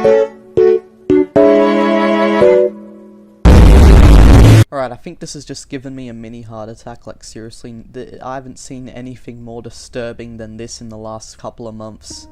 Alright, I think this has just given me a mini heart attack, like seriously, I haven't seen anything more disturbing than this in the last couple of months.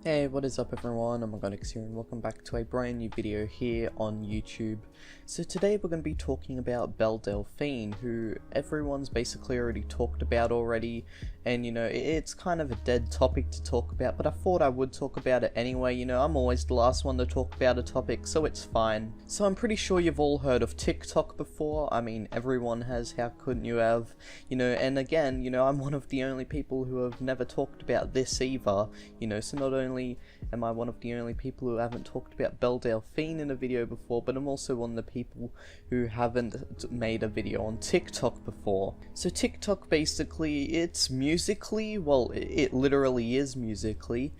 Hey, what is up everyone, Omogonix here and welcome back to a brand new video here on YouTube. So today we're going to be talking about Belle Delphine, who everyone's basically already talked about already, and you know, it's kind of a dead topic to talk about, but I thought I would talk about it anyway. You know, I'm always the last one to talk about a topic, so it's fine. So I'm pretty sure you've all heard of Tik Tok before. I mean, everyone has, how couldn't you have? You know, and again, you know, I'm one of the only people who have never talked about this either, you know, so not only am I one of the only people who haven't talked about Belle Delphine in a video before, but I'm also one of the people who haven't made a video on TikTok before. So TikTok basically, it's musically, well, it literally is musically,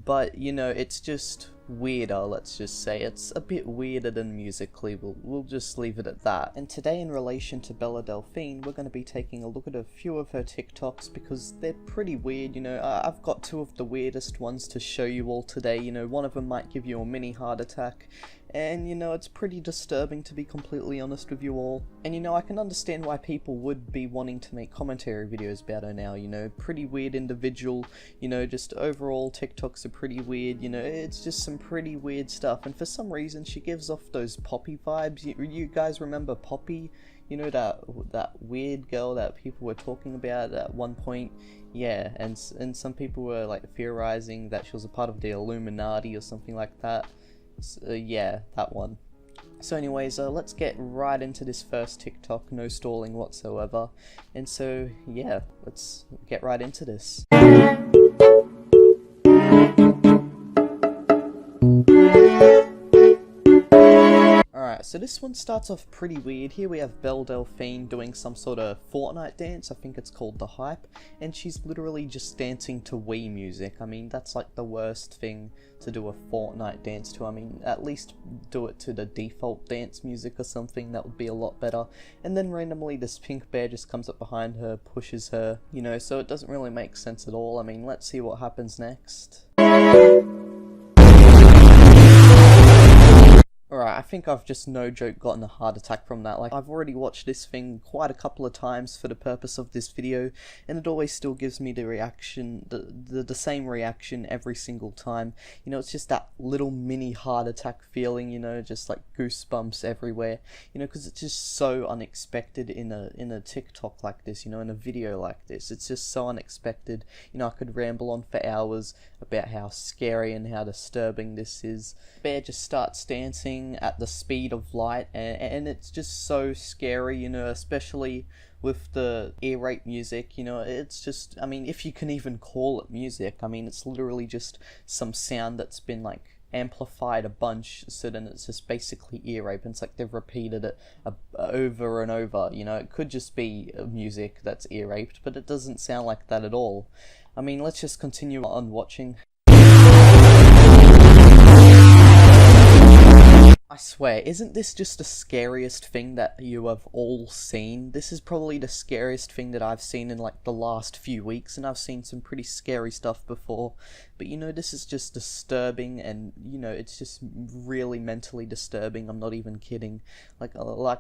but you know, it's just weirder, let's just say. It's a bit weirder than musically, we'll just leave it at that. And today, in relation to Belle Delphine, we're going to be taking a look at a few of her TikToks because they're pretty weird. You know, I've got two of the weirdest ones to show you all today. You know, one of them might give you a mini heart attack, and you know, it's pretty disturbing to be completely honest with you all. And you know, I can understand why people would be wanting to make commentary videos about her now. You know, pretty weird individual, you know, just overall TikToks are pretty weird. You know, it's just some pretty weird stuff, and for some reason she gives off those Poppy vibes. You guys remember Poppy? You know, that weird girl that people were talking about at one point? Yeah, and some people were like theorizing that she was a part of the Illuminati or something like that. So, yeah, that one. So anyways, let's get right into this first TikTok, no stalling whatsoever. And so, yeah, let's get right into this. Alright, so this one starts off pretty weird. Here we have Belle Delphine doing some sort of Fortnite dance. I think it's called The Hype, and she's literally just dancing to Wii music. I mean, that's like the worst thing to do a Fortnite dance to. I mean, at least do it to the default dance music or something. That would be a lot better. And then randomly this pink bear just comes up behind her, pushes her, you know, so it doesn't really make sense at all. I mean, let's see what happens next. Alright, I think I've just no joke gotten a heart attack from that. Like, I've already watched this thing quite a couple of times for the purpose of this video, and it always still gives me the reaction, the same reaction every single time. You know, it's just that little mini heart attack feeling, you know, just like goosebumps everywhere, you know, because it's just so unexpected in a TikTok like this, you know, in a video like this. It's just so unexpected. You know, I could ramble on for hours about how scary and how disturbing this is. Bear just starts dancing at the speed of light, and it's just so scary, you know, especially with the ear rape music. You know, it's just, I mean, if you can even call it music, I mean, it's literally just some sound that's been like amplified a bunch, so then it's just basically ear rape, and it's like they've repeated it over and over. You know, it could just be music that's ear raped, but it doesn't sound like that at all. I mean, let's just continue on watching. I swear, isn't this just the scariest thing that you have all seen? This is probably the scariest thing that I've seen in like the last few weeks, and I've seen some pretty scary stuff before. But you know, this is just disturbing, and you know, it's just really mentally disturbing. I'm not even kidding. Like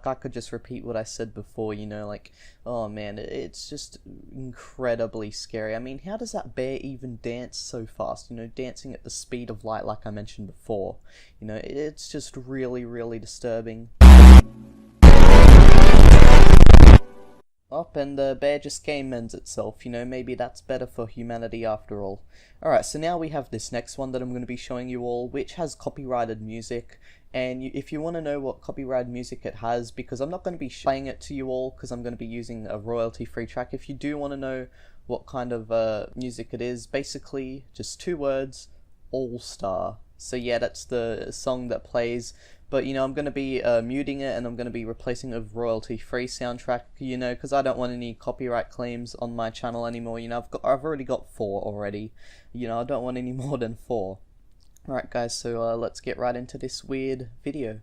I could just repeat what I said before, you know, like, oh man, it's just incredibly scary. I mean, how does that bear even dance so fast? You know, dancing at the speed of light, like I mentioned before. You know, it's just really disturbing. Up, and the bear just game ends itself. You know, maybe that's better for humanity after all. Alright, so now we have this next one that I'm going to be showing you all, which has copyrighted music. And if you want to know what copyrighted music it has, because I'm not going to be playing it to you all, because I'm going to be using a royalty-free track. If you do want to know what kind of music it is, basically just two words: All Star. So yeah, that's the song that plays. But you know, I'm going to be muting it, and I'm going to be replacing it with royalty-free soundtrack, you know, because I don't want any copyright claims on my channel anymore. You know, I've already got 4 already. You know, I don't want any more than 4. Alright guys, so let's get right into this weird video.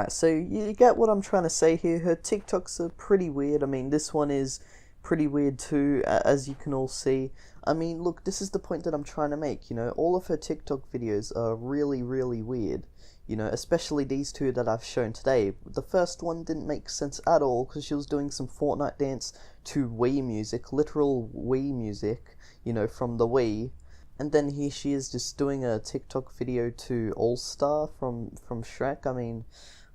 Right, so you get what I'm trying to say here. Her TikToks are pretty weird. I mean, this one is pretty weird too, as you can all see. I mean, look, this is the point that I'm trying to make, you know, all of her TikTok videos are really, really weird. You know, especially these two that I've shown today. The first one didn't make sense at all, because she was doing some Fortnite dance to Wii music, literal Wii music, you know, from the Wii. And then here she is just doing a TikTok video to All Star from Shrek. I mean,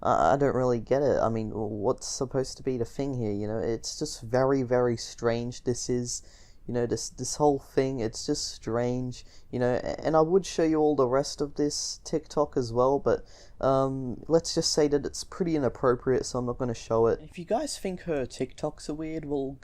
I don't really get it. I mean, what's supposed to be the thing here, you know? It's just very, very strange. This is, you know, this whole thing, it's just strange, you know, and I would show you all the rest of this TikTok as well, but let's just say that it's pretty inappropriate, so I'm not going to show it. If you guys think her TikToks are weird, well,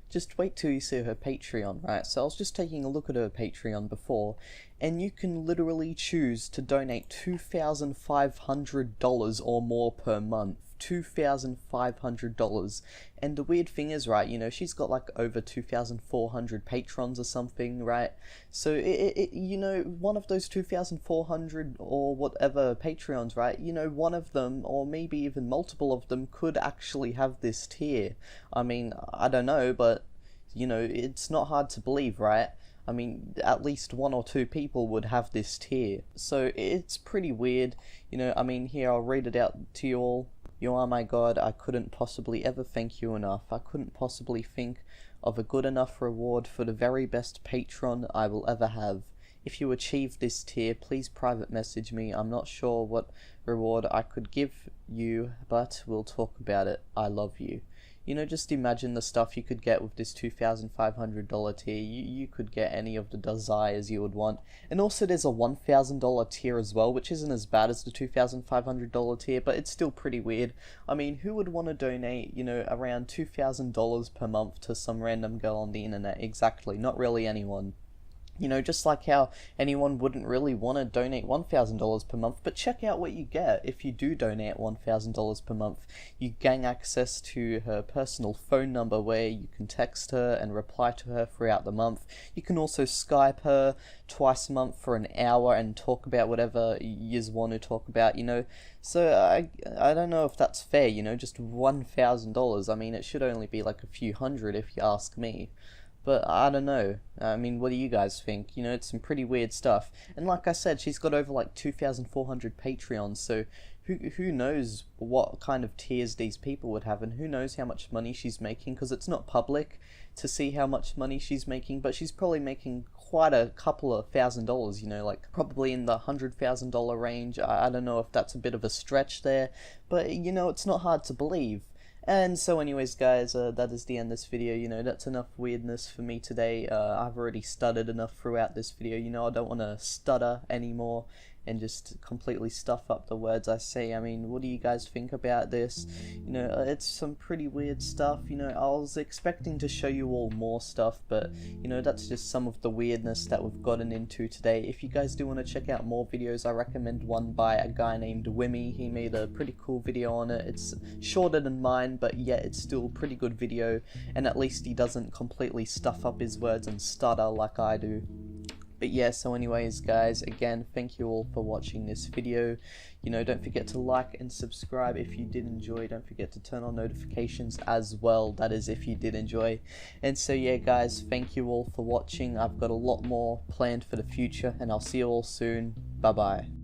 just wait till you see her Patreon, right? So I was just taking a look at her Patreon before, and you can literally choose to donate $2,500 or more per month. $2,500. And the weird thing is, right, you know, she's got like over 2,400 patrons or something, right? So you know, one of those 2,400 or whatever Patreons, right, you know, one of them, or maybe even multiple of them, could actually have this tier. I mean, I don't know, but you know, it's not hard to believe, right? I mean, at least one or two people would have this tier. So it's pretty weird, you know. I mean, here, I'll read it out to you all. You are my God, I couldn't possibly ever thank you enough. I couldn't possibly think of a good enough reward for the very best patron I will ever have. If you achieve this tier, please private message me. I'm not sure what reward I could give you, but we'll talk about it. I love you. You know, just imagine the stuff you could get with this $2,500 tier. You could get any of the desires you would want. And also there's a $1,000 tier as well, which isn't as bad as the $2,500 tier, but it's still pretty weird. I mean, who would want to donate, you know, around $2,000 per month to some random girl on the internet? Exactly, not really anyone. You know, just like how anyone wouldn't really want to donate $1,000 per month, but check out what you get if you do donate $1,000 per month. You gain access to her personal phone number where you can text her and reply to her throughout the month. You can also Skype her twice a month for an hour and talk about whatever you want to talk about, you know. So I don't know if that's fair, you know, just $1,000. I mean, it should only be like a few hundred if you ask me. But I don't know. I mean, what do you guys think? You know, it's some pretty weird stuff. And like I said, she's got over like 2,400 Patreons, so who knows what kind of tiers these people would have, and who knows how much money she's making, because it's not public to see how much money she's making, but she's probably making quite a couple of $1,000s, you know, like probably in the $100,000 range. I don't know if that's a bit of a stretch there, but you know, it's not hard to believe. And so anyways guys, that is the end of this video. You know, that's enough weirdness for me today. I've already stuttered enough throughout this video, you know. I don't want to stutter anymore and just completely stuff up the words I say. I mean, what do you guys think about this? You know, it's some pretty weird stuff. You know, I was expecting to show you all more stuff, but you know, that's just some of the weirdness that we've gotten into today. If you guys do want to check out more videos, I recommend one by a guy named Wimmy. He made a pretty cool video on it. It's shorter than mine, but yeah, it's still a pretty good video, and at least he doesn't completely stuff up his words and stutter like I do. But yeah, so anyways guys, again, thank you all for watching this video. You know, don't forget to like and subscribe if you did enjoy. Don't forget to turn on notifications as well, that is if you did enjoy. And so yeah guys, thank you all for watching. I've got a lot more planned for the future, and I'll see you all soon. Bye bye.